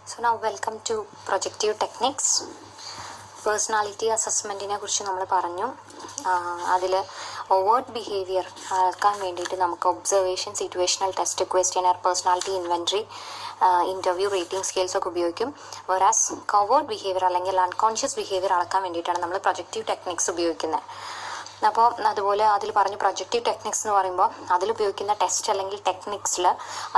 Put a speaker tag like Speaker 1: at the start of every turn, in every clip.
Speaker 1: So now welcome to projective techniques. Personality അസസ്മെൻറ്റിനെ കുറിച്ച് നമ്മൾ പറഞ്ഞു. അതിൽ ഓവേർട്ട് ബിഹേവിയർ അളക്കാൻ വേണ്ടിയിട്ട് നമുക്ക് observation, situational test, questionnaire, personality inventory, interview, rating scales ഒക്കെ ഉപയോഗിക്കും. വേറാസ് കവേർഡ് ബിഹേവിയർ അല്ലെങ്കിൽ അൺകോൺഷ്യസ് ബിഹേവിയർ അളക്കാൻ വേണ്ടിയിട്ടാണ് നമ്മൾ പ്രൊജക്റ്റീവ് ടെക്നിക്സ് ഉപയോഗിക്കുന്നത്. അപ്പോൾ അതുപോലെ അതിൽ പറഞ്ഞു പ്രൊജക്റ്റീവ് ടെക്നിക്സ് എന്ന് പറയുമ്പോൾ അതിലുപയോഗിക്കുന്ന ടെസ്റ്റ് അല്ലെങ്കിൽ ടെക്നിക്സിൽ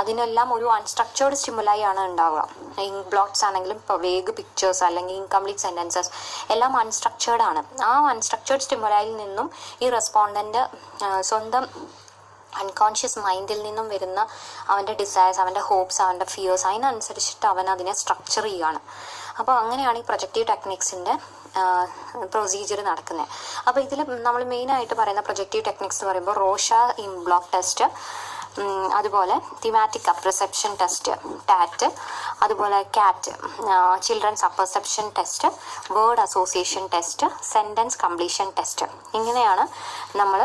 Speaker 1: അതിനെല്ലാം ഒരു അൺസ്ട്രക്ചേർഡ് സ്റ്റിമുലായി ആണ് ഉണ്ടാവുക. ഇങ്ക് ബ്ലോട്ട്സ് ആണെങ്കിലും ഇപ്പോൾ വേഗ് പിക്ചേഴ്സ് അല്ലെങ്കിൽ ഇൻകംപ്ലീറ്റ് സെൻറ്റൻസസ് എല്ലാം അൺസ്ട്രക്ചേർഡ് ആണ്. ആ അൺസ്ട്രക്ചേർഡ് സ്റ്റിമുലായിൽ നിന്നും ഈ റെസ്പോണ്ടൻ്റ് സ്വന്തം അൺകോൺഷ്യസ് മൈൻഡിൽ നിന്നും വരുന്ന അവൻ്റെ ഡിസയേഴ്സ്, അവൻ്റെ ഹോപ്സ്, അവൻ്റെ ഫിയേഴ്സ്, അതിനനുസരിച്ചിട്ട് അവൻ അതിനെ സ്ട്രക്ചർ ചെയ്യുകയാണ്. അപ്പോൾ അങ്ങനെയാണ് ഈ പ്രൊജക്റ്റീവ് ടെക്നിക്സിൻ്റെ പ്രൊസീജിയർ നടക്കുന്നത്. അപ്പോൾ ഇതിൽ നമ്മൾ മെയിനായിട്ട് പറയുന്ന പ്രൊജക്റ്റീവ് ടെക്നിക്സ് എന്ന് പറയുമ്പോൾ റോഷ ഇൻ ബ്ലോക്ക് ടെസ്റ്റ്, അതുപോലെ തിമാറ്റിക് അപ്രസെപ്ഷൻ ടെസ്റ്റ് ടാറ്റ്, അതുപോലെ കാറ്റ് children's apperception test, word association test, sentence completion test. ഇങ്ങനെയാണ് നമ്മൾ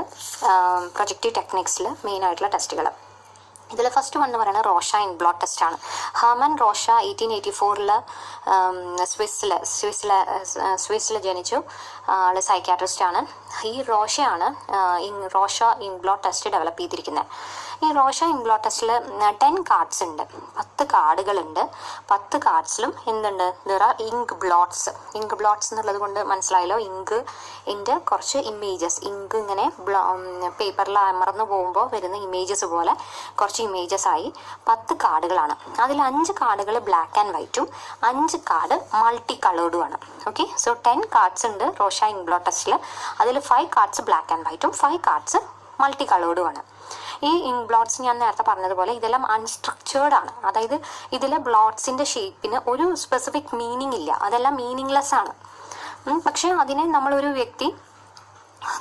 Speaker 1: പ്രൊജക്റ്റീവ് ടെക്നിക്സിൽ മെയിനായിട്ടുള്ള ടെസ്റ്റുകൾ. ഇതിൽ ഫസ്റ്റ് വൺ എന്ന് പറയുന്നത് റോഷ ഇൻ ബ്ലോക്ക് ടെസ്റ്റാണ്. ഹെർമൻ റോഷ 1884 സ്വിസ്സിൽ ജനിച്ചു. ആൾ സൈക്യാട്രിസ്റ്റാണ്. ഈ റോഷയാണ് Rorschach inkblot test develop ചെയ്തിരിക്കുന്നത്. ഈ റോഷ ഇൻ ബ്ലോക്ക് ടെസ്റ്റിൽ 10 കാർഡ്സ് ഉണ്ട്, 10 കാർഡുകളുണ്ട്. 10 കാർഡ്സിലും എന്തുണ്ട്, ദർ ആർ ഇങ്ക് ബ്ലോട്ട്സ്. ഇങ്ക് ബ്ലോട്ട്സ് എന്നുള്ളത് കൊണ്ട് മനസ്സിലായല്ലോ, ഇൻ്റെ കുറച്ച് ഇമേജസ്, ഇങ്ക് ഇങ്ങനെ പേപ്പറിൽ അമർന്നു പോകുമ്പോൾ വരുന്ന ഇമേജസ് പോലെ കുറച്ച് ഇമേജസ് ആയി 10 കാർഡുകളാണ്. അതിൽ 5 കാർഡുകൾ ബ്ലാക്ക് ആൻഡ് വൈറ്റും 5 കാർഡ് മൾട്ടി കളേർഡുമാണ്. ഓക്കെ, സോ 10 കാർഡ്സ് ഉണ്ട് റോഷ ഇങ്ക് ബ്ലോട്ട് ടെസ്റ്റിൽ. അതിൽ 5 കാർഡ്സ് ബ്ലാക്ക് ആൻഡ് വൈറ്റും 5 കാർഡ്സ് മൾട്ടി കളേർഡുമാണ്. ഈ ഇങ്ക് ബ്ലോട്ട്സ് ഞാൻ നേരത്തെ പറഞ്ഞതുപോലെ ഇതെല്ലാം അൺസ്ട്രക്ചേർഡ് ആണ്. അതായത് ഇതിലെ ബ്ലോട്ട്സിൻ്റെ ഷേപ്പിന് ഒരു സ്പെസിഫിക് മീനിങ് ഇല്ല, അതെല്ലാം മീനിങ്ലെസ് ആണ്. പക്ഷേ അതിനെ നമ്മളൊരു വ്യക്തി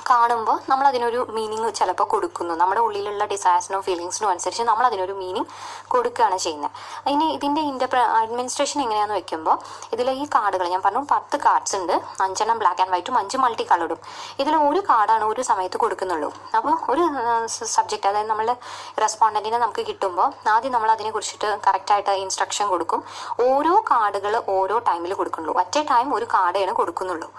Speaker 1: കാണുമ്പോൾ നമ്മൾ അതിനൊരു മീനിങ് ചിലപ്പോൾ കൊടുക്കുന്നു. നമ്മുടെ ഉള്ളിലുള്ള ഡിസയേഴ്സിനോ ഫീലിങ്സിനോ അനുസരിച്ച് നമ്മൾ അതിനൊരു മീനിങ് കൊടുക്കുകയാണ് ചെയ്യുന്നത്. ഇനി ഇതിൻ്റെ അഡ്മിനിസ്ട്രേഷൻ എങ്ങനെയാണെന്ന് വെക്കുമ്പോൾ ഇതിൽ ഈ കാർഡുകൾ ഞാൻ പറഞ്ഞു 10 കാർഡ്സ് ഉണ്ട്, 5 ബ്ലാക്ക് ആൻഡ് വൈറ്റും 5 മൾട്ടി കളറും. ഇതിൽ ഒരു കാർഡാണ് ഒരു സമയത്ത് കൊടുക്കുന്നുള്ളൂ. അപ്പോൾ ഒരു സബ്ജക്റ്റ്, അതായത് നമ്മൾ റെസ്പോണ്ടൻറ്റിനെ നമുക്ക് കിട്ടുമ്പോൾ ആദ്യം നമ്മൾ അതിനെ കുറിച്ചിട്ട് കറക്റ്റായിട്ട് ഇൻസ്ട്രക്ഷൻ കൊടുക്കും. ഓരോ കാർഡുകൾ ഓരോ ടൈമിൽ കൊടുക്കുന്നുള്ളൂ, അറ്റ് എ ടൈം ഒരു കാർഡേണ് കൊടുക്കുന്നുള്ളൂ.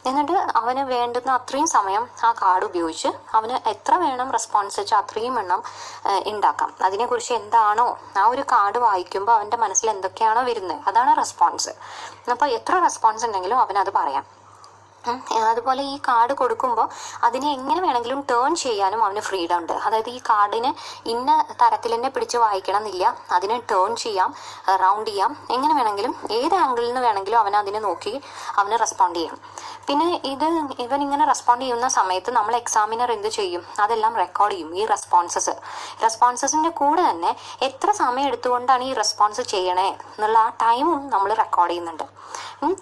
Speaker 1: എന്നിട്ട് അവന് വേണ്ടുന്ന അത്രയും സമയം ആ കാർഡ് ഉപയോഗിച്ച് അവന് എത്ര വേണം റെസ്പോൺസ് വെച്ചാൽ അത്രയും എണ്ണം ഉണ്ടാക്കാം. അതിനെക്കുറിച്ച് എന്താണോ ആ ഒരു കാർഡ് വായിക്കുമ്പോൾ അവൻ്റെ മനസ്സിൽ എന്തൊക്കെയാണോ വരുന്നത് അതാണ് റെസ്പോൺസ്. അപ്പോൾ എത്ര റെസ്പോൺസ് ഉണ്ടെങ്കിലും അവനത് പറയാം. അതുപോലെ ഈ കാർഡ് കൊടുക്കുമ്പോൾ അതിനെ എങ്ങനെ വേണമെങ്കിലും ടേൺ ചെയ്യാനും അവന് ഫ്രീഡം ഉണ്ട്. അതായത് ഈ കാർഡിനെ ഇന്ന തരത്തിൽ തന്നെ പിടിച്ച് വായിക്കണം എന്നില്ല, അതിനെ ടേൺ ചെയ്യാം, റൗണ്ട് ചെയ്യാം, എങ്ങനെ വേണമെങ്കിലും ഏത് ആംഗിളിൽ നിന്ന് വേണമെങ്കിലും അവൻ അതിനെ നോക്കി അവന് റെസ്പോണ്ട് ചെയ്യാം. പിന്നെ ഇവൻ ഇങ്ങനെ റെസ്പോണ്ട് ചെയ്യുന്ന സമയത്ത് നമ്മൾ എക്സാമിനർ എന്ത് ചെയ്യും, അതെല്ലാം റെക്കോർഡ് ചെയ്യും. ഈ റെസ്പോൺസസിൻ്റെ കൂടെ തന്നെ എത്ര സമയം എടുത്തുകൊണ്ടാണ് ഈ റെസ്പോൺസ് ചെയ്യണേ എന്നുള്ള ആ ടൈമും നമ്മൾ റെക്കോർഡ് ചെയ്യുന്നുണ്ട്.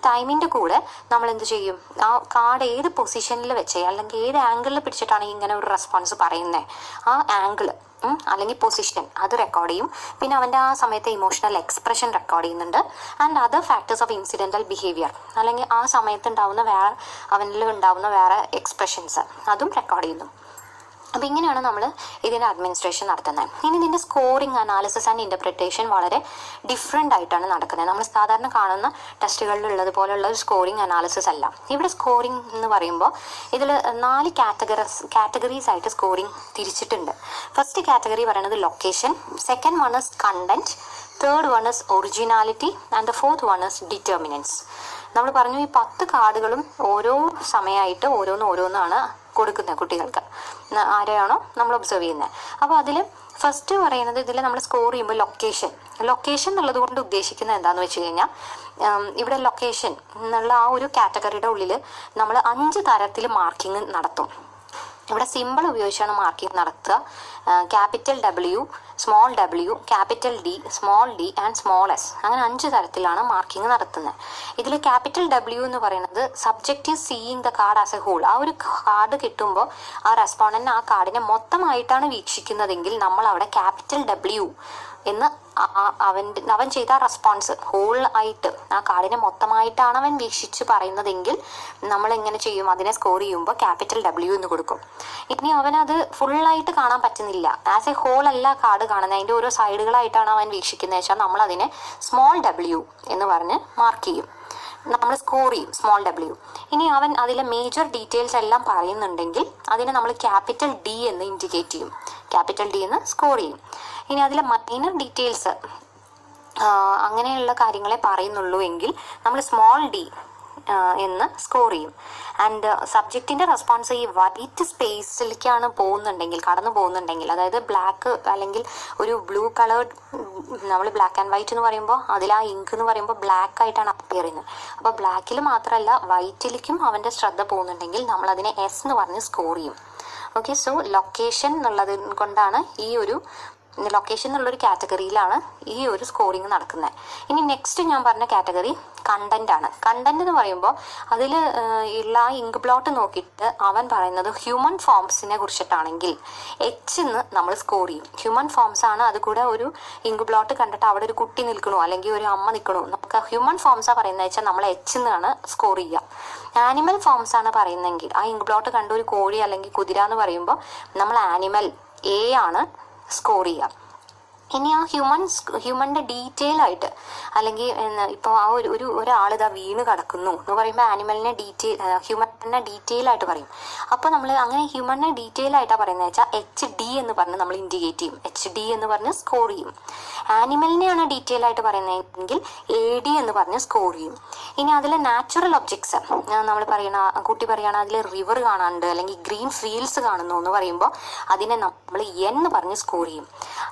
Speaker 1: ടൈമിൻ്റെ കൂടെ നമ്മൾ എന്ത് ചെയ്യും, ആ കാർഡ് ഏത് പൊസിഷനിൽ വെച്ച് അല്ലെങ്കിൽ ഏത് ആംഗിളിൽ പിടിച്ചിട്ടാണ് ഇങ്ങനെ ഒരു റെസ്പോൺസ് പറയുന്നത്, ആ ആംഗിൾ അല്ലെങ്കിൽ പൊസിഷൻ അത് റെക്കോർഡ് ചെയ്യും. പിന്നെ അവൻ്റെ ആ സമയത്തെ ഇമോഷണൽ എക്സ്പ്രഷൻ റെക്കോർഡ് ചെയ്യുന്നുണ്ട്. And other factors of incidental behaviour, അല്ലെങ്കിൽ ആ സമയത്ത് ഉണ്ടാവുന്ന അവനിൽ ഉണ്ടാവുന്ന വേറെ എക്സ്പ്രഷൻസ് അതും റെക്കോർഡ് ചെയ്യുന്നു. അപ്പോൾ ഇങ്ങനെയാണ് നമ്മൾ ഇതിൻ്റെ അഡ്മിനിസ്ട്രേഷൻ നടത്തുന്നത്. ഇനി ഇതിൻ്റെ സ്കോറിങ്, അനാലിസിസ് ആൻഡ് ഇൻ്റർപ്രിറ്റേഷൻ വളരെ ഡിഫറെൻ്റ് ആയിട്ടാണ് നടക്കുന്നത്. നമ്മൾ സാധാരണ കാണുന്ന ടെസ്റ്റുകളിലുള്ളത് പോലെയുള്ള ഒരു സ്കോറിങ് അനാലിസിസ് അല്ല. ഇവിടെ സ്കോറിങ് എന്ന് പറയുമ്പോൾ ഇതിൽ 4 കാറ്റഗറീസ് ആയിട്ട് സ്കോറിങ് തിരിച്ചിട്ടുണ്ട്. ഫസ്റ്റ് കാറ്റഗറി പറയുന്നത് location, second one is content, third one is originality and the fourth one is determinants. നമ്മൾ പറഞ്ഞു ഈ 10 കാർഡുകളും ഓരോ സമയമായിട്ട് ഓരോന്നാണ് കൊടുക്കുന്നത് കുട്ടികൾക്ക്, ആരെയാണോ നമ്മൾ ഒബ്സർവ് ചെയ്യുന്നത്. അപ്പോൾ അതിൽ ഫസ്റ്റ് പറയുന്നത് ഇതിൽ നമ്മൾ സ്കോർ ചെയ്യുമ്പോൾ ലൊക്കേഷൻ എന്നുള്ളത് കൊണ്ട് ഉദ്ദേശിക്കുന്നത് എന്താണെന്ന് വെച്ച് കഴിഞ്ഞാൽ ഇവിടെ ലൊക്കേഷൻ എന്നുള്ള ആ ഒരു കാറ്റഗറിയുടെ ഉള്ളിൽ നമ്മൾ 5 തരത്തിൽ മാർക്കിങ് നടത്തും. ഇവിടെ സിമ്പിൾ ഉപയോഗിച്ചാണ് മാർക്കിംഗ് നടത്തുക. Capital W, small w, capital D, small d and small s, അങ്ങനെ 5 തരത്തിലാണ് മാർക്കിംഗ് നടത്തുന്നത്. ഇതിൽ ക്യാപിറ്റൽ W എന്ന് പറയുന്നത് subject is seeing the card as a whole. ആ ഒരു കാർഡ് കിട്ടുമ്പോൾ ആ റെസ്പോണ്ടൻ്റ് ആ കാർഡിനെ മൊത്തമായിട്ടാണ് വീക്ഷിക്കുന്നതെങ്കിൽ നമ്മൾ അവിടെ ക്യാപിറ്റൽ W എന്ന് അവൻ ചെയ്ത റെസ്പോൺസ് ഹോൾ ആയിട്ട് ആ കാർഡിനെ മൊത്തമായിട്ടാണ് അവൻ വീക്ഷിച്ച് പറയുന്നതെങ്കിൽ നമ്മൾ എങ്ങനെ ചെയ്യും, അതിനെ സ്കോർ ചെയ്യുമ്പോൾ W എന്ന് കൊടുക്കും. ഇനി അവനത് ഫുള്ളായിട്ട് കാണാൻ പറ്റുന്നില്ല, ആസ് എ ഹോൾ അല്ല കാർഡ് കാണുന്നത്, അതിൻ്റെ ഓരോ സൈഡുകളായിട്ടാണ് അവൻ വീക്ഷിക്കുന്നത് വെച്ചാൽ നമ്മൾ അതിനെ W എന്ന് പറഞ്ഞ് മാർക്ക് ചെയ്യും, നമ്മൾ സ്കോർ ചെയ്യും W. ഇനി അവൻ അതിലെ മേജർ ഡീറ്റെയിൽസ് എല്ലാം പറയുന്നുണ്ടെങ്കിൽ അതിനെ നമ്മൾ D എന്ന് ഇൻഡിക്കേറ്റ് ചെയ്യും, D എന്ന് സ്കോർ ചെയ്യും. ഇനി അതിലെ മൈനർ ഡീറ്റെയിൽസ് അങ്ങനെയുള്ള കാര്യങ്ങളെ പറയുന്നുള്ളൂ എങ്കിൽ നമ്മൾ d എന്ന് സ്കോർ ചെയ്യും. ആൻഡ് സബ്ജക്റ്റിൻ്റെ റെസ്പോൺസ് ഈ വൈറ്റ് സ്പേസിലേക്കാണ് കടന്നു പോകുന്നുണ്ടെങ്കിൽ, അതായത് ബ്ലാക്ക് അല്ലെങ്കിൽ ഒരു ബ്ലൂ കളേർഡ്, നമ്മൾ ബ്ലാക്ക് ആൻഡ് വൈറ്റ് എന്ന് പറയുമ്പോൾ അതിൽ ആ ഇങ്ക് എന്ന് പറയുമ്പോൾ ബ്ലാക്ക് ആയിട്ടാണ് അപ്പിയർ ചെയ്യുന്നത്. അപ്പോൾ ബ്ലാക്കിൽ മാത്രമല്ല വൈറ്റിലേക്കും അവൻ്റെ ശ്രദ്ധ പോകുന്നുണ്ടെങ്കിൽ നമ്മൾ അതിനെ S എന്ന് പറഞ്ഞ് സ്കോർ ചെയ്യും. ഓക്കെ, സോ ലൊക്കേഷൻ എന്നുള്ളത് കൊണ്ടാണ് ലൊക്കേഷൻ എന്നുള്ളൊരു കാറ്റഗറിയിലാണ് ഈ ഒരു സ്കോറിങ് നടക്കുന്നത്. ഇനി നെക്സ്റ്റ് ഞാൻ പറഞ്ഞ കാറ്റഗറി കണ്ടന്റ് ആണ്. കണ്ടന്റ് എന്ന് പറയുമ്പോൾ അതിൽ ഉള്ള ആ ഇങ്ക് ബ്ലോട്ട് നോക്കിയിട്ട് അവൻ പറയുന്നത് ഹ്യൂമൻ ഫോംസിനെ കുറിച്ചിട്ടാണെങ്കിൽ H എന്ന് നമ്മൾ സ്കോർ ചെയ്യും. ഹ്യൂമൻ ഫോംസ് ആണ്, അത് കൂടെ ഒരു ഇങ്ക് ബ്ലോട്ട് കണ്ടിട്ട് അവിടെ ഒരു കുട്ടി നിൽക്കണോ അല്ലെങ്കിൽ ഒരു അമ്മ നിൽക്കണോ, നമുക്ക് ഹ്യൂമൻ ഫോംസാണ് പറയുന്നത് വെച്ചാൽ നമ്മൾ H എന്നാണ് സ്കോർ ചെയ്യുക. ആനിമൽ ഫോംസ് ആണ് പറയുന്നതെങ്കിൽ ആ ഇങ്ക് ബ്ലോട്ട് കണ്ട് ഒരു കോഴി അല്ലെങ്കിൽ കുതിര എന്ന് പറയുമ്പോൾ നമ്മൾ ആനിമൽ A ആണ് സ്കോർ ചെയ്യുക. ഇനി ആ ഹ്യൂമൻ്റെ ഡീറ്റെയിൽ ആയിട്ട് അല്ലെങ്കിൽ ഇപ്പോൾ ആ ഒരാളിതാ വീണ് കിടക്കുന്നു എന്ന് പറയുമ്പോൾ ആനിമലിനെ ഹ്യൂമനെ ഡീറ്റെയിൽ ആയിട്ട് പറയും. അപ്പോൾ നമ്മൾ അങ്ങനെ ഹ്യൂമനെ ഡീറ്റെയിൽ ആയിട്ടാണ് പറയുന്നത് വെച്ചാൽ HD എന്ന് പറഞ്ഞ് നമ്മൾ ഇൻഡിക്കേറ്റ് ചെയ്യും, HD എന്ന് പറഞ്ഞ് സ്കോർ ചെയ്യും. ആനിമലിനെയാണ് ഡീറ്റെയിൽ ആയിട്ട് പറയുന്നതെങ്കിൽ AD എന്ന് പറഞ്ഞ് സ്കോർ ചെയ്യും. ഇനി അതിലെ നാച്ചുറൽ ഒബ്ജക്ട്സ് നമ്മൾ കുട്ടി പറയണ അതിൽ റിവർ കാണാനുണ്ട് അല്ലെങ്കിൽ ഗ്രീൻ ഫീൽഡ്സ് കാണുന്നു എന്ന് പറയുമ്പോൾ അതിനെ നമ്മൾ N എന്ന് പറഞ്ഞ് സ്കോർ ചെയ്യും.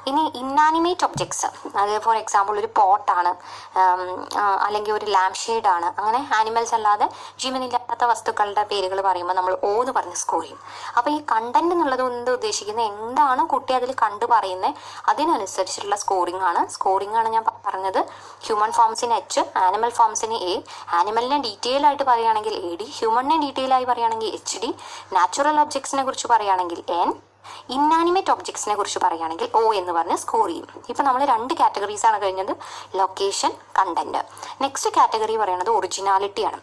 Speaker 1: ഇനി ഇന്നാനിമേറ്റ് ഒബ്ജക്ട്സ്, അത് ഫോർ എക്സാമ്പിൾ ഒരു പോട്ടാണ് അല്ലെങ്കിൽ ഒരു ലാംപ് ഷെയ്ഡാണ്, അങ്ങനെ ആനിമൽസ് അല്ലാതെ ജീവനില്ലാത്ത വസ്തുക്കളുടെ പേരുകൾ പറയുമ്പോൾ നമ്മൾ O എന്ന് പറഞ്ഞ് സ്കോർ ചെയ്യും. അപ്പോൾ ഈ കണ്ടന്റ് എന്നുള്ളത് കൊണ്ട് ഉദ്ദേശിക്കുന്നത് എന്താണ് കുട്ടി അതിൽ കണ്ടു പറയുന്നത് അതിനനുസരിച്ചിട്ടുള്ള സ്കോറിംഗ് ആണ് ഞാൻ പറഞ്ഞത്. ഹ്യൂമൻ ഫോംസിന് H, ആനിമൽ ഫോംസിന് A, ആനിമലിനെ ഡീറ്റെയിൽ ആയിട്ട് പറയുകയാണെങ്കിൽ AD, ഹ്യൂമനെ ഡീറ്റെയിൽ ആയി പറയുകയാണെങ്കിൽ HD, നാച്ചുറൽ ഒബ്ജക്ട്സിനെ കുറിച്ച് പറയുകയാണെങ്കിൽ N, ഇന്നാനിമേറ്റ് ഒബ്ജക്ട്സിനെ കുറിച്ച് പറയുകയാണെങ്കിൽ O എന്ന് പറഞ്ഞ് സ്കോർ ചെയ്യും. ഇപ്പം നമ്മൾ 2 കാറ്റഗറീസ് ആണ് കഴിഞ്ഞത്, ലൊക്കേഷൻ, കണ്ടന്റ്. നെക്സ്റ്റ് കാറ്റഗറി പറയുന്നത് ഒറിജിനാലിറ്റിയാണ്.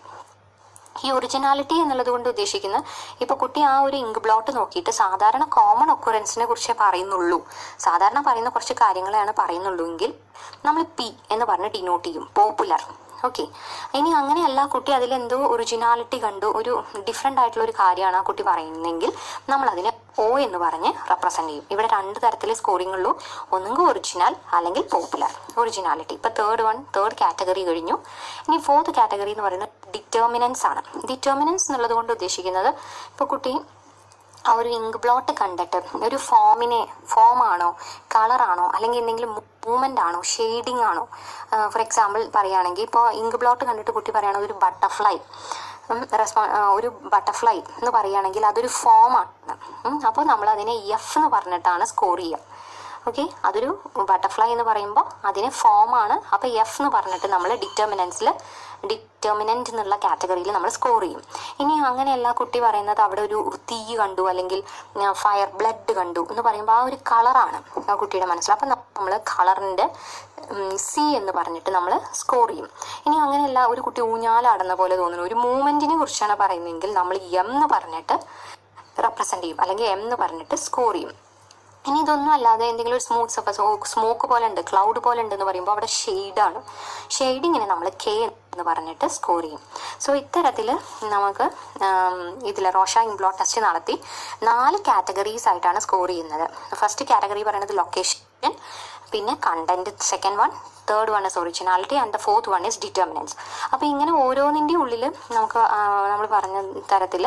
Speaker 1: ഈ ഒറിജിനാലിറ്റി എന്നുള്ളത് കൊണ്ട് ഉദ്ദേശിക്കുന്നത് ഇപ്പോൾ കുട്ടി ആ ഒരു ഇങ്ക് ബ്ലോട്ട് നോക്കിയിട്ട് സാധാരണ കോമൺ ഒക്കുറൻസിനെ കുറിച്ചേ പറയുന്നുള്ളൂ, സാധാരണ പറയുന്ന കുറച്ച് കാര്യങ്ങളെയാണ് പറയുന്നുള്ളൂ എങ്കിൽ നമ്മൾ P എന്ന് പറഞ്ഞ് ഡിനോട്ട് ചെയ്യും, പോപ്പുലർ. ഓക്കെ, ഇനി അങ്ങനെയല്ല കുട്ടി അതിലെന്തോ ഒറിജിനാലിറ്റി കണ്ടു, ഒരു ഡിഫറെൻ്റ് ആയിട്ടുള്ള ഒരു കാര്യമാണ് ആ കുട്ടി പറയുന്നതെങ്കിൽ നമ്മളതിനെ O എന്ന് പറഞ്ഞ് റെപ്രസെൻ്റ് ചെയ്യും. ഇവിടെ 2 തരത്തിലെ സ്കോറിംഗ് ഉള്ളൂ, ഒന്നുകിൽ ഒറിജിനൽ അല്ലെങ്കിൽ പോപ്പുലർ. ഒറിജിനാലിറ്റി ഇപ്പോൾ തേർഡ് കാറ്റഗറി കഴിഞ്ഞു. ഇനി 4th കാറ്റഗറി എന്ന് പറയുന്നത് ഡിറ്റർമിനൻസ് ആണ്. ഡിറ്റർമിനൻസ് എന്നുള്ളത് കൊണ്ട് ഉദ്ദേശിക്കുന്നത് ഇപ്പോൾ കുട്ടി ആ ഒരു ഇങ്ക് ബ്ലോട്ട് കണ്ടിട്ട് ഒരു ഫോമാണോ കളറാണോ അല്ലെങ്കിൽ എന്തെങ്കിലും മൂവ്മെൻ്റ് ആണോ ഷെയ്ഡിങ് ആണോ, ഫോർ എക്സാമ്പിൾ പറയുകയാണെങ്കിൽ ഇപ്പോൾ ഇങ്ക് ബ്ലോട്ട് കണ്ടിട്ട് കുട്ടി പറയുകയാണെങ്കിൽ ഒരു ബട്ടർഫ്ലൈ എന്ന് പറയുകയാണെങ്കിൽ അതൊരു ഫോമാണ്. അപ്പോൾ നമ്മൾ അതിനെ F എന്ന് പറഞ്ഞിട്ടാണ് സ്കോർ ചെയ്യുക. ഓക്കെ, അതൊരു ബട്ടർഫ്ലൈ എന്ന് പറയുമ്പോൾ അതിന് ഫോമാണ്, അപ്പോൾ F എന്ന് പറഞ്ഞിട്ട് നമ്മൾ ഡിറ്റർമിനൻ്റ് എന്നുള്ള കാറ്റഗറിയിൽ നമ്മൾ സ്കോർ ചെയ്യും. ഇനി അങ്ങനെയല്ല കുട്ടി പറയുന്നത് അവിടെ ഒരു തീ കണ്ടു അല്ലെങ്കിൽ ഫയർ ബ്ലഡ് കണ്ടു എന്ന് പറയുമ്പോൾ ആ ഒരു കളറാണ് ആ കുട്ടിയുടെ മനസ്സിൽ, അപ്പം നമ്മൾ കളറിൻ്റെ C എന്ന് പറഞ്ഞിട്ട് നമ്മൾ സ്കോർ ചെയ്യും. ഇനി അങ്ങനെയല്ല ഒരു കുട്ടി ഊഞ്ഞാലാടുന്ന പോലെ തോന്നുന്നു, ഒരു മൂവ്മെൻറ്റിനെ കുറിച്ചാണ് പറയുന്നതെങ്കിൽ നമ്മൾ M എന്ന് പറഞ്ഞിട്ട് റെപ്രസെൻ്റ് ചെയ്യും അല്ലെങ്കിൽ M എന്ന് പറഞ്ഞിട്ട് സ്കോർ ചെയ്യും. ഇനി ഇതൊന്നും അല്ലാതെ എന്തെങ്കിലും ഒരു സ്മോക്ക് പോലെ ഉണ്ട്, ക്ലൗഡ് പോലെ ഉണ്ട് എന്ന് പറയുമ്പോൾ അവിടെ ഷെയ്ഡാണ്, ഷെയ്ഡിങ്ങിനെ നമ്മൾ K എന്ന് പറഞ്ഞിട്ട് സ്കോർ ചെയ്യും. സോ ഇത്തരത്തിൽ നമുക്ക് ഇതിൽ റോഷ ഇങ്ക് ബ്ലോട്ട് ടെസ്റ്റ് നടത്തി 4 കാറ്റഗറീസ് ആയിട്ടാണ് സ്കോർ ചെയ്യുന്നത്. ഫസ്റ്റ് കാറ്റഗറി പറയുന്നത് ലൊക്കേഷൻ, പിന്നെ content, second one, third one is originality and the fourth one is determinants. അപ്പോൾ ഇങ്ങനെ ഓരോന്നിൻ്റെ ഉള്ളിൽ നമുക്ക് നമ്മൾ പറഞ്ഞ തരത്തിൽ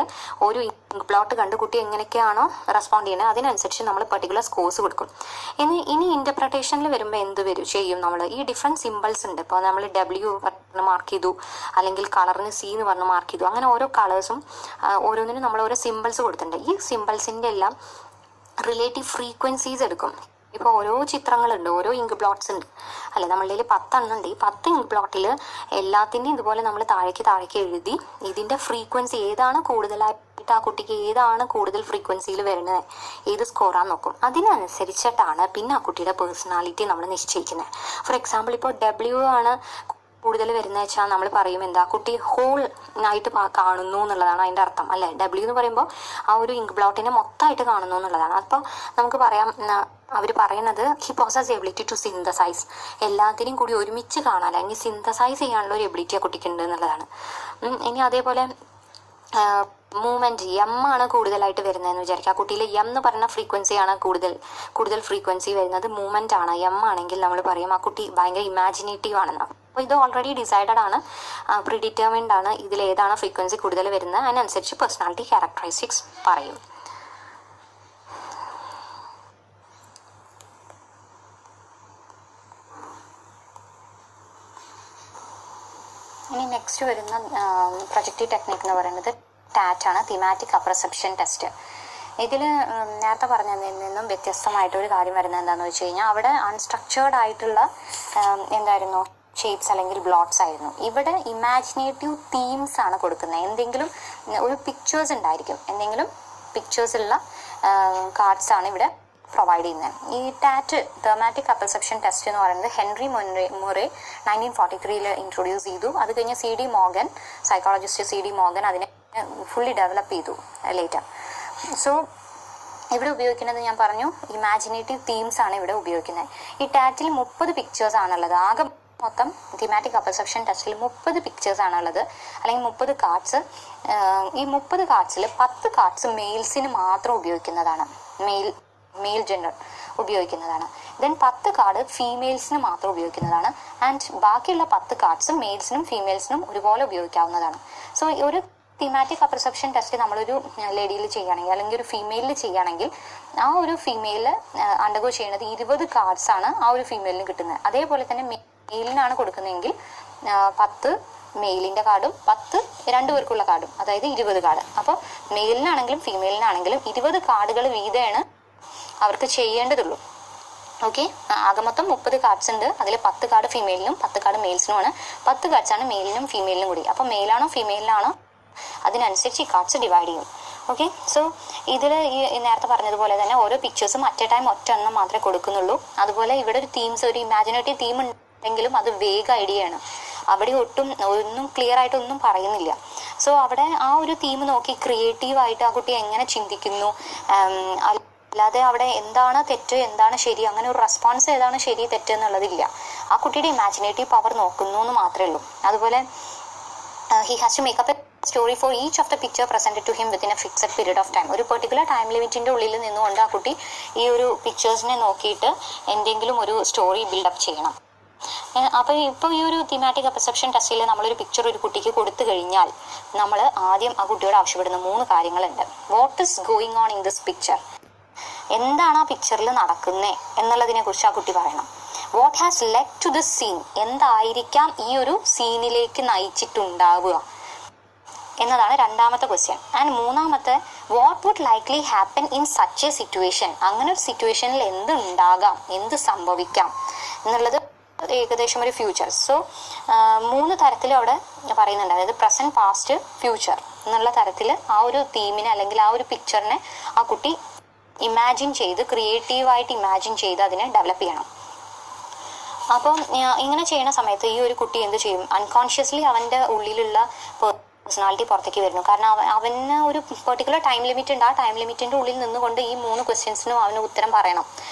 Speaker 1: ഒരു ഇങ്ക് ബ്ലോട്ട് കണ്ട് കുട്ടി എങ്ങനെയൊക്കെയാണോ റെസ്പോണ്ട് ചെയ്യുന്നത് അതിനനുസരിച്ച് നമ്മൾ പെർട്ടിക്കുലർ സ്കോർസ് കൊടുക്കും. ഇനി ഇൻ്റർപ്രിട്ടേഷനിൽ വരുമ്പോൾ ചെയ്യും നമ്മൾ ഈ ഡിഫറെൻറ്റ് സിമ്പിൾസ് ഉണ്ട്. ഇപ്പോൾ നമ്മൾ W പറഞ്ഞ് മാർക്ക് ചെയ്തു അല്ലെങ്കിൽ കളറിന് C എന്ന് പറഞ്ഞ് മാർക്ക് ചെയ്തു, അങ്ങനെ ഓരോ കളേഴ്സും ഓരോന്നിനും നമ്മൾ ഓരോ സിമ്പിൾസ് കൊടുത്തിട്ടുണ്ട്. ഈ സിമ്പിൾസിൻ്റെ എല്ലാം റിലേറ്റീവ് ഫ്രീക്വൻസീസ് എടുക്കും. ഇപ്പോൾ ഓരോ ചിത്രങ്ങളുണ്ട്, ഓരോ ഇങ്ക് ബ്ലോട്ട്സ് ഉണ്ട് അല്ലെ, നമ്മളുടെ 10 എണ്ണം ഉണ്ട്. ഈ 10 ഇങ്ക് ബ്ലോട്ടിൽ എല്ലാത്തിൻ്റെയും ഇതുപോലെ നമ്മൾ താഴേക്ക് എഴുതി ഇതിൻ്റെ ഫ്രീക്വൻസി ഏതാണ് കൂടുതലായിട്ട് നോക്കിയിട്ട് ആ കുട്ടിക്ക് ഏതാണ് കൂടുതൽ ഫ്രീക്വൻസിയിൽ വരുന്നത്, ഏത് സ്കോറാന്ന് നോക്കും. അതിനനുസരിച്ചിട്ടാണ് പിന്നെ ആ കുട്ടിയുടെ പേഴ്സണാലിറ്റി നമ്മൾ നിശ്ചയിക്കുന്നത്. ഫോർ എക്സാമ്പിൾ ഇപ്പോൾ W ആണ് കൂടുതൽ വരുന്നത് വെച്ചാൽ നമ്മൾ പറയും എന്താ, കുട്ടി ഹോൾ ആയിട്ട് കാണുന്നു എന്നുള്ളതാണ് അതിൻ്റെ അർത്ഥം അല്ലേ. W എന്ന് പറയുമ്പോൾ ആ ഒരു ഇങ്ക് ബ്ലോട്ടിനെ മൊത്തമായിട്ട് കാണുന്നു എന്നുള്ളതാണ്. അപ്പോൾ നമുക്ക് പറയാം, അവർ പറയുന്നത് he possess ability to synthesise, എല്ലാത്തിനെയും കൂടി ഒരുമിച്ച് കാണാൻ അല്ലെങ്കിൽ സിന്തസൈസ് ചെയ്യാനുള്ള ഒരു എബിലിറ്റി ആ കുട്ടിക്കുണ്ട് എന്നുള്ളതാണ്. ഇനി അതേപോലെ മൂവ്മെൻറ്റ് ആണ് കൂടുതലായിട്ട് വരുന്നതെന്ന് വിചാരിക്കുക. ആ കുട്ടിയിൽ എന്ന് പറയുന്ന ഫ്രീക്വൻസിയാണ് കൂടുതൽ ഫ്രീക്വൻസി വരുന്നത് മൂവ്മെൻ്റ് ആണ്. ആണെങ്കിൽ നമ്മൾ പറയും ആ കുട്ടി ഭയങ്കര ഇമാജിനേറ്റീവ് ആണെന്ന്. അപ്പോൾ ഇത് ഓൾറെഡി ഡിസൈഡഡ് ആണ്, പ്രിഡിറ്റർമിൻഡ് ആണ്, ഇതിൽ ഏതാണ് ഫ്രീക്വൻസി കൂടുതൽ വരുന്നത് അതിനനുസരിച്ച് പേഴ്സണാലിറ്റി ക്യാരക്ടറിസ്റ്റിക്സ് പറയും. ഇനി നെക്സ്റ്റ് വരുന്ന പ്രൊജക്റ്റീവ് ടെക്നിക്ക് എന്ന് പറയുന്നത് ടാറ്റ് ആണ്, തീമാറ്റിക് അപ്രസെപ്ഷൻ ടെസ്റ്റ്. ഇതിൽ നേരത്തെ പറഞ്ഞതിൽ നിന്നും വ്യത്യസ്തമായിട്ടൊരു കാര്യം വരുന്നത് എന്താണെന്ന് വെച്ച് കഴിഞ്ഞാൽ അവിടെ അൺസ്ട്രക്ചേർഡ് ആയിട്ടുള്ള എന്തായിരുന്നു ഷേപ്സ് അല്ലെങ്കിൽ ബ്ലോട്ട്സ് ആയിരുന്നു. ഇവിടെ ഇമാജിനേറ്റീവ് തീംസ് ആണ് കൊടുക്കുന്നത്. എന്തെങ്കിലും ഒരു പിക്ചേഴ്സ് ഉണ്ടായിരിക്കും, എന്തെങ്കിലും പിക്ചേഴ്സ് ഉള്ള കാർഡ്സ് ആണ് ഇവിടെ പ്രൊവൈഡ് ചെയ്യുന്നത്. ഈ ടാറ്റ് തീമാറ്റിക് അപ്രസെപ്ഷൻ ടെസ്റ്റ് എന്ന് പറയുന്നത് ഹെൻറി മൊറെ 1943 ഇൻട്രൊഡ്യൂസ് ചെയ്തു. അത് കഴിഞ്ഞ് CD Morgan, psychologist CD Morgan അതിനെ ഫുള്ളി ഡെവലപ്പ് ചെയ്തു ലേറ്റർ. സോ ഇവിടെ ഉപയോഗിക്കുന്നത് ഞാൻ പറഞ്ഞു ഇമാജിനേറ്റീവ് തീംസ് ആണ് ഇവിടെ ഉപയോഗിക്കുന്നത്. ഈ ടാറ്റിൽ 30 പിക്ചേഴ്സ് ആണുള്ളത്. ആകെ മൊത്തം തീമാറ്റിക് അപ്രസെപ്ഷൻ ടെസ്റ്റിൽ 30 പിക്ചേഴ്സ് ആണുള്ളത്, അല്ലെങ്കിൽ 30 കാർഡ്സ്. ഈ 30 കാർഡ്സിൽ 10 കാർഡ്സ് മെയിൽസിന് മാത്രം ഉപയോഗിക്കുന്നതാണ്, മെയിൽ ജെൻഡർ ഉപയോഗിക്കുന്നതാണ്. ദെൻ 10 കാർഡ് ഫീമെയിൽസിന് മാത്രം ഉപയോഗിക്കുന്നതാണ്. ആൻഡ് ബാക്കിയുള്ള 10 കാർഡ്സ് മെയിൽസിനും ഫീമെയിൽസിനും ഒരുപോലെ ഉപയോഗിക്കാവുന്നതാണ്. സോ ഒരു തീമാറ്റിക് അപ്രസെപ്ഷൻ ടെസ്റ്റ് നമ്മളൊരു ലേഡിയിൽ ചെയ്യുകയാണെങ്കിൽ അല്ലെങ്കിൽ ഒരു ഫീമെയിലിൽ ചെയ്യുകയാണെങ്കിൽ ആ ഒരു ഫീമെയിൽ അണ്ടർഗോ ചെയ്യുന്നത് 20 കാർഡ്സ് ആണ് ആ ഒരു ഫീമെയിലിന് കിട്ടുന്നത്. അതേപോലെ തന്നെ മെയിലിനാണ് കൊടുക്കുന്നതെങ്കിൽ 10 മെയിലിൻ്റെ കാർഡും 10 രണ്ടുപേർക്കുള്ള കാർഡും, അതായത് 20 കാർഡ്. അപ്പോൾ മെയിലിനാണെങ്കിലും ഫീമെയിലിനാണെങ്കിലും 20 കാർഡുകൾ വീതമാണ് അവർക്ക് ചെയ്യേണ്ടതുള്ളൂ. ഓക്കെ, ആകെ മൊത്തം 30 കാർഡ്സ് ഉണ്ട്. അതിൽ 10 കാർഡ് ഫീമെയിലിനും 10 കാർഡ് മെയിൽസിനുമാണ്. 10 കാർഡ്സാണ് മെയിലിനും ഫീമെയിലിനും കൂടി. അപ്പോൾ മെയിലാണോ ഫീമെയിലിനാണോ അതിനനുസരിച്ച് ഈ കാർഡ്സ് ഡിവൈഡ് ചെയ്യും. ഓക്കെ, സോ ഇതിൽ ഈ നേരത്തെ പറഞ്ഞതുപോലെ തന്നെ ഓരോ പിക്ചേഴ്സും അറ്റ് എ ടൈം ഒറ്റെണ്ണം മാത്രമേ കൊടുക്കുന്നുള്ളൂ. അതുപോലെ ഇവിടെ ഒരു തീംസ്, ഒരു ഇമാജിനേറ്റീവ് തീം ഉണ്ടെങ്കിലും അത് വേഗ ഐഡിയയാണ്. അവിടെ ഒന്നും ക്ലിയർ ആയിട്ടൊന്നും പറയുന്നില്ല. സോ അവിടെ ആ ഒരു തീം നോക്കി ക്രിയേറ്റീവായിട്ട് ആ കുട്ടി എങ്ങനെ ചിന്തിക്കുന്നു, അല്ലാതെ അവിടെ എന്താണ് തെറ്റ് എന്താണ് ശരി, അങ്ങനെ ഒരു റെസ്പോൺസ് ഏതാണ് ശരി തെറ്റ് എന്നുള്ളതില്ല. ആ കുട്ടിയുടെ ഇമാജിനേറ്റീവ് പവർ നോക്കുന്നു എന്ന് മാത്രമേ ഉള്ളൂ. അതുപോലെ he has to make up a story for each of the picture presented to him within a fixed period of time. ഒരു പെർട്ടിക്കുലർ ടൈം ലിമിറ്റിൻ്റെ ഉള്ളിൽ നിന്നുകൊണ്ട് ആ കുട്ടി ഈ ഒരു പിക്ചേഴ്സിനെ നോക്കിയിട്ട് എന്തെങ്കിലും ഒരു സ്റ്റോറി ബിൽഡപ്പ് ചെയ്യണം. അപ്പോൾ ഇപ്പോൾ ഈ ഒരു തീമാറ്റിക് പെർസെപ്ഷൻ ടെസ്റ്റിൽ നമ്മളൊരു പിക്ചർ ഒരു കുട്ടിക്ക് കൊടുത്തു കഴിഞ്ഞാൽ നമ്മൾ ആദ്യം ആ കുട്ടിയോട് ആവശ്യപ്പെടുന്ന 3 കാര്യങ്ങളുണ്ട്. What is going on in this picture, എന്താണ് ആ പിക്ചറിൽ നടക്കുന്നത് എന്നുള്ളതിനെ കുറിച്ച് ആ കുട്ടി പറയണം. What has led to this scene, എന്തായിരിക്കാം ഈ ഒരു സീനിലേക്ക് നയിച്ചിട്ടുണ്ടാവുക എന്നതാണ് രണ്ടാമത്തെ ക്വസ്റ്റ്യൻ. ആൻഡ് മൂന്നാമത്തെ what would likely happen in such a situation, അങ്ങനെ ഒരു സിറ്റുവേഷനിൽ എന്ത് ഉണ്ടാകാം, എന്ത് സംഭവിക്കാം എന്നുള്ളത് ഏകദേശം ഒരു ഫ്യൂച്ചർ. സോ 3 തരത്തിലും അവിടെ പറയുന്നുണ്ട്. അതായത് പ്രസൻറ്റ്, പാസ്റ്റ്, ഫ്യൂച്ചർ എന്നുള്ള തരത്തിൽ ആ ഒരു തീമിനെ അല്ലെങ്കിൽ ആ ഒരു പിക്ചറിനെ ആ കുട്ടി ഇമാജിൻ ചെയ്ത് ക്രിയേറ്റീവായിട്ട് ഇമാജിൻ ചെയ്ത് അതിനെ ഡെവലപ്പ് ചെയ്യണം. അപ്പം ഇങ്ങനെ ചെയ്യുന്ന സമയത്ത് ഈ ഒരു കുട്ടി എന്ത് ചെയ്യും, അൺകോൺഷ്യസ്ലി അവൻ്റെ ഉള്ളിലുള്ള പേഴ്സണാലിറ്റി പുറത്തേക്ക് വരുന്നു. കാരണം അവന് ഒരു പെർട്ടിക്കുലർ ടൈം ലിമിറ്റ് ഉണ്ട്. ആ ടൈം ലിമിറ്റിൻ്റെ ഉള്ളിൽ നിന്നുകൊണ്ട് ഈ 3 ക്വസ്റ്റ്യൻസിനും അവന് ഉത്തരം പറയണം.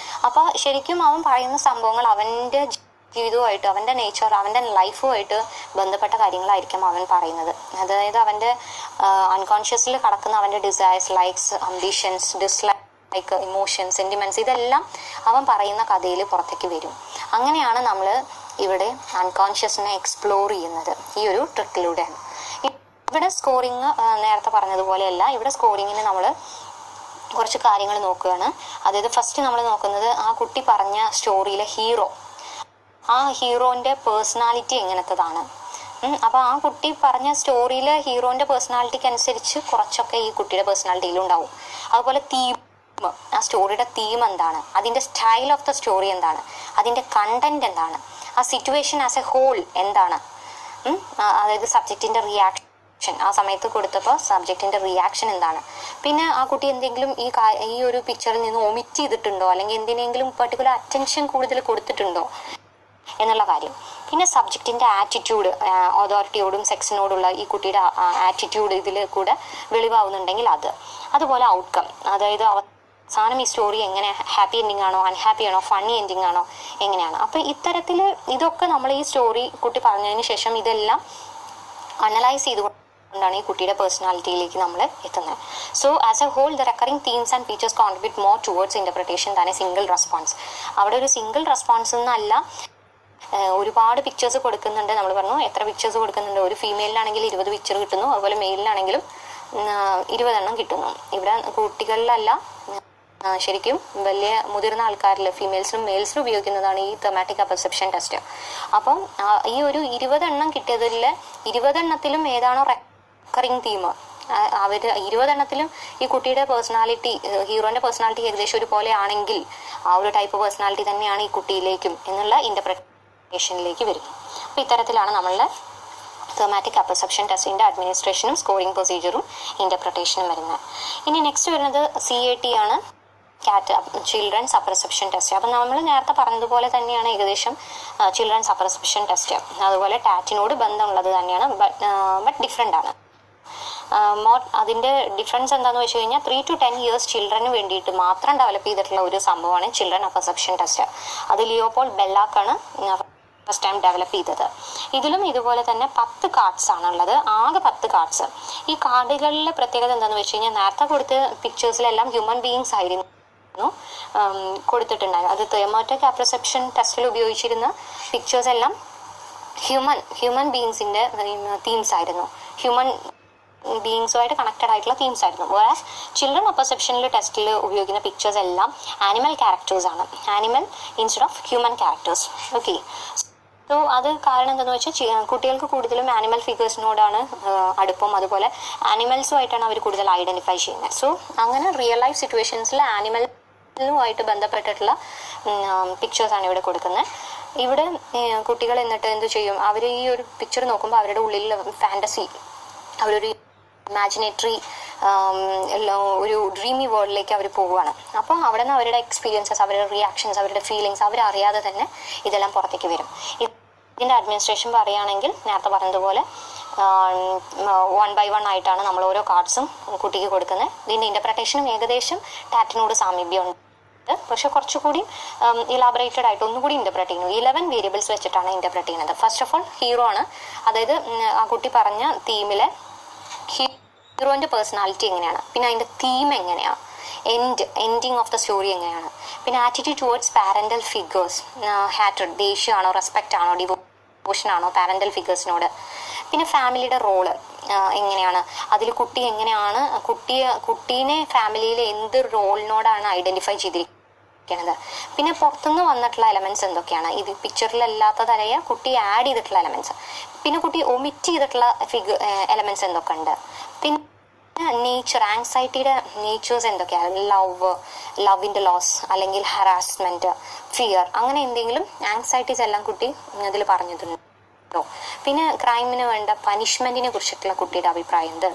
Speaker 1: അപ്പോൾ ശരിക്കും അവൻ പറയുന്ന സംഭവങ്ങൾ അവൻ്റെ ജീവിതവുമായിട്ട്, അവൻ്റെ നേച്ചർ, അവൻ്റെ ലൈഫുമായിട്ട് ബന്ധപ്പെട്ട കാര്യങ്ങളായിരിക്കും അവൻ പറയുന്നത്. അതായത് അവൻ്റെ അൺകോൺഷ്യസിൽ കിടക്കുന്ന അവൻ്റെ desires, likes, ambitions, dislike, emotions, sentiments, ഇതെല്ലാം അവൻ പറയുന്ന കഥയിൽ പുറത്തേക്ക് വരും. അങ്ങനെയാണ് നമ്മൾ ഇവിടെ അൺകോൺഷ്യസിനെ എക്സ്പ്ലോർ ചെയ്യുന്നത് ഈ ഒരു ട്രിക്കിലൂടെയാണ്. ഇവിടെ സ്കോറിങ് നേരത്തെ പറഞ്ഞതുപോലെയല്ല. ഇവിടെ സ്കോറിങ്ങിന് നമ്മൾ കുറച്ച് കാര്യങ്ങൾ നോക്കുകയാണ്. അതായത് ഫസ്റ്റ് നമ്മൾ നോക്കുന്നത് ആ കുട്ടി പറഞ്ഞ സ്റ്റോറിയിലെ ഹീറോ, ആ ഹീറോൻ്റെ പേഴ്സണാലിറ്റി എങ്ങനത്തതാണ്. അപ്പോൾ ആ കുട്ടി പറഞ്ഞ സ്റ്റോറിയിലെ ഹീറോൻ്റെ പേഴ്സണാലിറ്റിക്ക് അനുസരിച്ച് കുറച്ചൊക്കെ ഈ കുട്ടിയുടെ പേഴ്സണാലിറ്റിയിലും ഉണ്ടാവും. അതുപോലെ തീം, ആ സ്റ്റോറിയുടെ തീം എന്താണ്, അതിൻ്റെ സ്റ്റൈൽ ഓഫ് ദ സ്റ്റോറി എന്താണ്, അതിൻ്റെ കണ്ടന്റ് എന്താണ്, ആ സിറ്റുവേഷൻ ആസ് എ ഹോൾ എന്താണ്, അതായത് സബ്ജക്റ്റിൻ്റെ റിയാക്ഷൻ ആ സമയത്ത് കൊടുത്തപ്പോൾ സബ്ജക്റ്റിൻ്റെ റിയാക്ഷൻ എന്താണ്, പിന്നെ ആ കുട്ടി എന്തെങ്കിലും ഈ ഒരു പിക്ചറിൽ നിന്ന് ഒമിറ്റ് ചെയ്തിട്ടുണ്ടോ, അല്ലെങ്കിൽ എന്തിനെങ്കിലും പെർട്ടിക്കുലർ അറ്റൻഷൻ കൂടുതൽ കൊടുത്തിട്ടുണ്ടോ എന്നുള്ള കാര്യം. പിന്നെ സബ്ജക്റ്റിൻ്റെ ആറ്റിറ്റ്യൂഡ്, അതോറിറ്റിയോടും സെക്സിനോടുള്ള ഈ കുട്ടിയുടെ ആറ്റിറ്റ്യൂഡ് ഇതിൽ കൂടെ വെളിവാകുന്നുണ്ടെങ്കിൽ അതുപോലെ ഔട്ട്കം, അതായത് അവസാനം ഈ സ്റ്റോറി എങ്ങനെ ഹാപ്പി എൻഡിങ് ആണോ, അൺഹാപ്പി ആണോ, ഫണ്ണി എൻഡിങ് ആണോ, എങ്ങനെയാണ്. അപ്പോൾ ഇത്തരത്തിൽ ഇതൊക്കെ നമ്മൾ ഈ സ്റ്റോറി കുട്ടി പറഞ്ഞതിന് ശേഷം ഇതെല്ലാം അനലൈസ് ചെയ്തുകൊണ്ടാണ് ഈ കുട്ടിയുടെ പേഴ്സണാലിറ്റിയിലേക്ക് നമ്മൾ എത്തുന്നത്. So as a whole the recurring themes and features contribute more towards interpretation than a single response. അവിടെ ഒരു സിംഗിൾ റെസ്പോൺസ് എന്നല്ല, ഒരുപാട് പിക്ചേഴ്സ് കൊടുക്കുന്നുണ്ട്. നമ്മൾ പറഞ്ഞു എത്ര പിക്ചേഴ്സ് കൊടുക്കുന്നുണ്ട്, ഒരു ഫീമെയിലാണെങ്കിൽ 20 പിക്ചർ കിട്ടുന്നു, അതുപോലെ മെയിലിനാണെങ്കിലും 20 എണ്ണം കിട്ടുന്നു. ഇവിടെ കുട്ടികളിലല്ല, ശരിക്കും വലിയ മുതിർന്ന ആൾക്കാരിൽ ഫീമെയിൽസിലും മെയിൽസിലും ഉപയോഗിക്കുന്നതാണ് ഈ തെമാറ്റിക് പെർസെപ്ഷൻ ടെസ്റ്റ്. അപ്പം ഈ ഒരു 20 എണ്ണം കിട്ടിയതിൽ 20 എണ്ണത്തിലും ഏതാണോ റെക്കറിങ് തീം, 20 എണ്ണത്തിലും ഈ കുട്ടിയുടെ പേഴ്സണാലിറ്റി, ഹീറോന്റെ പേഴ്സണാലിറ്റി ഏകദേശം ഒരുപോലെ ആണെങ്കിൽ ആ ഒരു ടൈപ്പ് പേഴ്സണാലിറ്റി തന്നെയാണ് ഈ കുട്ടിയിലേക്കും എന്നുള്ള ഇന്റർപ്രിട്ടേഷനിലേക്ക് വരും. അപ്പോൾ ഇത്തരത്തിലാണ് നമ്മളുടെ തെമാറ്റിക് പെർസെപ്ഷൻ ടെസ്റ്റിന്റെ അഡ്മിനിസ്ട്രേഷനും സ്കോറിംഗ് പ്രൊസീജിയറും ഇന്റർപ്രിട്ടേഷനും വരുന്നത്. ഇനി നെക്സ്റ്റ് വരുന്നത് CAT ആണ്, ചിൽഡ്രൻസ് അപ്പർസെപ്ഷൻ ടെസ്റ്റ്. അപ്പം നമ്മൾ നേരത്തെ പറഞ്ഞതുപോലെ തന്നെയാണ് ഏകദേശം ചിൽഡ്രൻസ് അപ്പർസെപ്ഷൻ ടെസ്റ്റ്, അതുപോലെ ടാറ്റിനോട് ബന്ധമുള്ളത് തന്നെയാണ്, ബട്ട് ഡിഫറെൻ്റ് ആണ്. അതിൻ്റെ ഡിഫറൻസ് എന്താണെന്ന് വെച്ച് കഴിഞ്ഞാൽ 3 to 10 years ചിൽഡ്രന് വേണ്ടിയിട്ട് മാത്രം ഡെവലപ്പ് ചെയ്തിട്ടുള്ള ഒരു സംഭവമാണ് ചിൽഡ്രൻ അപ്പർസെപ്ഷൻ ടെസ്റ്റ്. അത് ലിയോപോൾ ബെല്ലാക്കാണ് ഫസ്റ്റ് ടൈം ഡെവലപ്പ് ചെയ്തത്. ഇതിലും ഇതുപോലെ തന്നെ 10 കാർഡ്സ് ആണുള്ളത്, ആകെ 10 കാർഡ്സ്. ഈ കാർഡുകളിലെ പ്രത്യേകത എന്താണെന്ന് വെച്ച് കഴിഞ്ഞാൽ നേരത്തെ കൊടുത്ത പിക്ചേഴ്സിലെല്ലാം ഹ്യൂമൻ ബീയിങ്സ് ആയിരുന്നു കൊടുത്തിട്ടുണ്ടായിരുന്നു. അത് തെമാറ്റിക് അപ്പർസെപ്ഷൻ ടെസ്റ്റിൽ ഉപയോഗിച്ചിരുന്ന പിക്ചേഴ്സ് എല്ലാം ഹ്യൂമൻ ബീയിങ്സിൻ്റെ തീംസ് ആയിരുന്നു, ഹ്യൂമൻ ബീയിങ്സുമായിട്ട് കണക്റ്റഡ് ആയിട്ടുള്ള തീംസ് ആയിരുന്നു. വേറാസ് ചിൽഡ്രൻ അപ്പർസെപ്ഷനിൽ ടെസ്റ്റിൽ ഉപയോഗിക്കുന്ന പിക്ചേഴ്സ് എല്ലാം ആനിമൽ ക്യാരക്ടേഴ്സ് ആണ്, animal instead of human characters. Okay, so അത് കാരണം എന്താണെന്ന് വെച്ചാൽ കുട്ടികൾക്ക് കൂടുതലും ആനിമൽ ഫിഗേഴ്സിനോടാണ് അടുപ്പം, അതുപോലെ ആനിമൽസുമായിട്ടാണ് അവർ കൂടുതൽ ഐഡൻറ്റിഫൈ ചെയ്യുന്നത്. സോ അങ്ങനെ റിയൽ ലൈഫ് സിറ്റുവേഷൻസിൽ ആനിമലുമായിട്ട് ബന്ധപ്പെട്ടിട്ടുള്ള പിക്ചേഴ്സാണ് ഇവിടെ കൊടുക്കുന്നത്. ഇവിടെ കുട്ടികൾ എന്നിട്ട് എന്ത് ചെയ്യും, അവർ ഈ ഒരു പിക്ചർ നോക്കുമ്പോൾ അവരുടെ ഉള്ളിൽ ഫാൻറ്റസി, അവരൊരു ഇമാജിനേറ്ററി ഒരു ഡ്രീമി വേൾഡിലേക്ക് അവർ പോവുകയാണ്. അപ്പോൾ അവിടെ നിന്ന് അവരുടെ എക്സ്പീരിയൻസസ്, അവരുടെ റിയാക്ഷൻസ്, അവരുടെ ഫീലിങ്സ് അവരറിയാതെ തന്നെ ഇതെല്ലാം പുറത്തേക്ക് വരും. ഇതിൻ്റെ അഡ്മിനിസ്ട്രേഷൻ പറയുകയാണെങ്കിൽ നേരത്തെ പറഞ്ഞതുപോലെ 1 by 1 ആയിട്ടാണ് നമ്മൾ ഓരോ കാർഡ്സും കുട്ടിക്ക് കൊടുക്കുന്നത്. ഇതിൻ്റെ ഇൻ്റർപ്രിട്ടേഷനും ഏകദേശം ടാറ്റിനോട് സാമീപ്യമുണ്ട്, പക്ഷെ കുറച്ചുകൂടി ഇലാബറേറ്റഡ് ആയിട്ട് ഒന്നുകൂടി ഇൻ്റർപ്രറ്റ് ചെയ്യുന്നു. 11 വേരിയബിൾസ് വെച്ചിട്ടാണ് ഇൻ്റർപ്രറ്റ് ചെയ്യുന്നത്. ഫസ്റ്റ് ഓഫ് ഓൾ ഹീറോ ആണ്, അതായത് ആ കുട്ടി പറഞ്ഞ തീമിലെ ഹീറോൻ്റെ പേഴ്സണാലിറ്റി എങ്ങനെയാണ്, പിന്നെ അതിൻ്റെ തീം എങ്ങനെയാണ്, എൻഡിങ് ഓഫ് ദ സ്റ്റോറി എങ്ങനെയാണ്, പിന്നെ ആറ്റിറ്റ്യൂഡ് ടുവേർഡ്സ് പാരൻ്റൽ ഫിഗേഴ്സ്, ഹാറ്റഡ്, ദേഷ്യമാണോ, റെസ്പെക്റ്റ് ആണോ, ഡിവോഷൻ ആണോ പാരൻ്റൽ ഫിഗേഴ്സിനോട്, പിന്നെ ഫാമിലിയുടെ റോള് എങ്ങനെയാണ്, അതിൽ കുട്ടി എങ്ങനെയാണ് കുട്ടീനെ ഫാമിലിയിൽ എന്ത് റോളിനോടാണ് ഐഡൻറ്റിഫൈ ചെയ്തിരിക്കുന്നത്, പിന്നെ പുറത്തുനിന്ന് വന്നിട്ടുള്ള എലമെന്റ്സ് എന്തൊക്കെയാണ്, ഇത് പിക്ചറിലല്ലാത്തതായ കുട്ടി ആഡ് ചെയ്തിട്ടുള്ള എലമെന്റ്സ്, പിന്നെ കുട്ടി ഒമിറ്റ് ചെയ്തിട്ടുള്ള എലമെന്റ്സ് എന്തൊക്കെ ഉണ്ട്, പിന്നെ നേച്ചർ, ആങ്സൈറ്റിയുടെ നേച്ചേഴ്സ് എന്തൊക്കെയാണ്, ലവിൻ്റെ ലോസ് അല്ലെങ്കിൽ ഹറാസ്മെന്റ്, ഫിയർ, അങ്ങനെ എന്തെങ്കിലും ആങ്സൈറ്റീസ് എല്ലാം കുട്ടി അതിൽ പറഞ്ഞിട്ടുണ്ടോ, പിന്നെ ക്രൈമിന് വേണ്ട പനിഷ്മെന്റിനെ കുറിച്ചിട്ടുള്ള കുട്ടിയുടെ അഭിപ്രായം എന്ത്,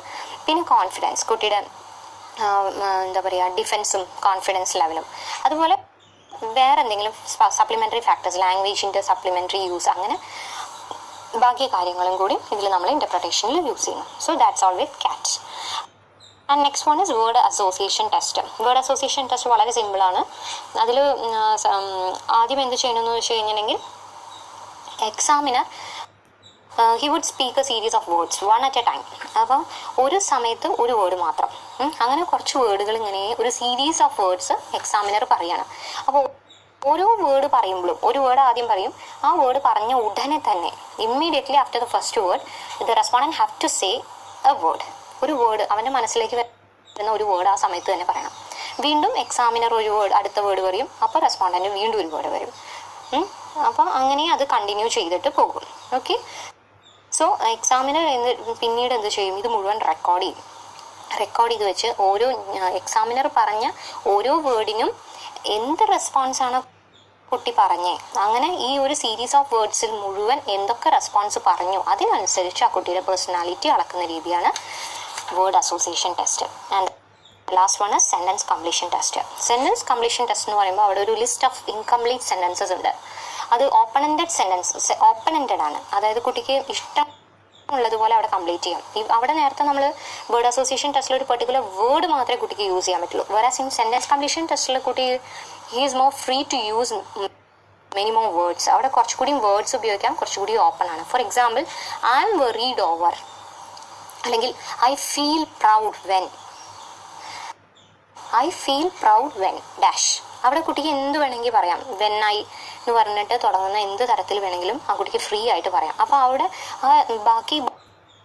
Speaker 1: പിന്നെ കോൺഫിഡൻസ്, കുട്ടിയുടെ എന്താ പറയുക ഡിഫെൻസും കോൺഫിഡൻസ് ലെവലും, അതുപോലെ വേറെ എന്തെങ്കിലും സപ്ലിമെൻ്ററി ഫാക്ടേഴ്സ്, ലാംഗ്വേജിൻ്റെ സപ്ലിമെൻ്ററി യൂസ്, അങ്ങനെ ബാക്കി കാര്യങ്ങളും കൂടി ഇതിൽ നമ്മൾ ഇൻ്റർപ്രിട്ടേഷനിൽ യൂസ് ചെയ്യുന്നു. So that's all with CAT. And next one is word association test. Word association test വളരെ സിമ്പിളാണ്. അതിൽ ആദ്യം എന്ത് ചെയ്യണമെന്ന് വെച്ച് കഴിഞ്ഞിട്ടുണ്ടെങ്കിൽ examiner he would speak a series of words one at a time. അപ്പം ഒരു സമയത്ത് ഒരു വേർഡ് മാത്രം, അങ്ങനെ കുറച്ച് വേർഡുകൾ ഇങ്ങനെ ഒരു സീരീസ് ഓഫ് വേർഡ്സ് എക്സാമിനർ പറയണം. അപ്പോൾ ഓരോ വേർഡ് പറയുമ്പോഴും ഒരു വേർഡ് ആദ്യം പറയും, ആ വേർഡ് പറഞ്ഞ ഉടനെ തന്നെ immediately after the first word the respondent have to say a word. ഒരു വേർഡ് അവൻ്റെ മനസ്സിലേക്ക് വരുന്ന ഒരു വേർഡ് ആ സമയത്ത് തന്നെ പറയണം. വീണ്ടും എക്സാമിനർ ഒരു വേർഡ്, അടുത്ത വേർഡ് പറയും, അപ്പോൾ റെസ്പോണ്ടന്റ് വീണ്ടും ഒരു വേർഡ് വരും. അപ്പോൾ അങ്ങനെ അത് കണ്ടിന്യൂ ചെയ്തിട്ട് പോകും. ഓക്കെ, സോ എക്സാമിനർ പിന്നീട് എന്ത് ചെയ്യും, ഇത് മുഴുവൻ റെക്കോർഡ് ചെയ്ത് വെച്ച് ഓരോ എക്സാമിനർ പറഞ്ഞ ഓരോ വേർഡിനും എന്ത് റെസ്പോൺസാണ് കുട്ടി പറഞ്ഞേ, അങ്ങനെ ഈ ഒരു സീരീസ് ഓഫ് വേർഡ്സിൽ മുഴുവൻ എന്തൊക്കെ റെസ്പോൺസ് പറഞ്ഞു അതിനനുസരിച്ച് ആ കുട്ടിയുടെ പേഴ്സണാലിറ്റി അളക്കുന്ന രീതിയാണ് word association test. And last one is sentence completion test. Sentence completion test എന്ന് പറയുമ്പോൾ അവിടെ ഒരു ലിസ്റ്റ് ഓഫ് ഇൻകംപ്ലീറ്റ് സെന്റൻസസ് ഉണ്ട്. അത് ഓപ്പണൻറ്റഡ് ആണ്, അതായത് കുട്ടിക്ക് ഇഷ്ടം ഉള്ളതുപോലെ അവിടെ കംപ്ലീറ്റ് ചെയ്യാം. അവിടെ നേരത്തെ നമ്മൾ വേർഡ് അസോസിയേഷൻ ടെസ്റ്റിൽ ഒരു പെർട്ടിക്കുലർ വേർഡ് മാത്രമേ കുട്ടിക്ക് യൂസ് ചെയ്യാൻ പറ്റുള്ളൂ. വേറാസ് ഇൻ സെന്റൻസ് കംപ്ലീഷൻ ടെസ്റ്റിൽ കുട്ടി he is more free to use many more words. അവിടെ കുറച്ചുകൂടി വേർഡ്സ് ഉപയോഗിക്കാം, കുറച്ചുകൂടി ഓപ്പൺ ആണ്. For example, I am worried over, അല്ലെങ്കിൽ I feel proud when dash. അവിടെ കുട്ടിക്ക് എന്ത് വേണമെങ്കിൽ പറയാം. വെൻ ഐ എന്ന് പറഞ്ഞിട്ട് തുടങ്ങുന്ന എന്ത് തരത്തിൽ വേണമെങ്കിലും ആ കുട്ടിക്ക് ഫ്രീ ആയിട്ട് പറയാം. അപ്പോൾ അവിടെ ആ ബാക്കി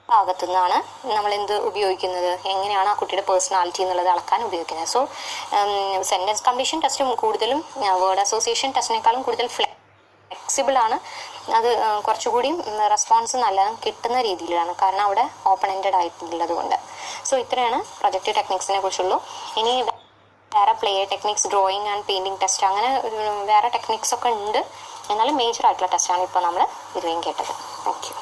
Speaker 1: ഭാഗത്തു നിന്നാണ് നമ്മൾ എന്ത് ഉപയോഗിക്കുന്നത്, എങ്ങനെയാണ് ആ കുട്ടിയുടെ പേഴ്സണാലിറ്റി എന്നുള്ളത് അളക്കാൻ ഉപയോഗിക്കുന്നത്. സോ സെൻറ്റൻസ് കംപ്ലീഷൻ ടെസ്റ്റും കൂടുതലും വേർഡ് അസോസിയേഷൻ ടെസ്റ്റിനേക്കാളും കൂടുതൽ ഫ്ലെക്സിബിൾ ആണ്. അത് കുറച്ചുകൂടി റെസ്പോൺസ് നല്ലതും കിട്ടുന്ന രീതിയിലാണ്, കാരണം അവിടെ ഓപ്പൺ-എൻഡഡ് ആയിട്ടുള്ളത് കൊണ്ട്. സോ ഇത്രയാണ് പ്രൊജക്റ്റീവ് ടെക്നിക്സിനെ കുറിച്ചുള്ളൂ. ഇനി വേറെ play techniques, drawing and painting test, അങ്ങനെ വേറെ ടെക്നിക്സ് ഒക്കെ ഉണ്ട്. എന്നാലും മേജർ ആയിട്ടുള്ള ടെസ്റ്റാണ് ഇപ്പോൾ നമ്മൾ ഇതുവരെയും കേട്ടത്. Thank you.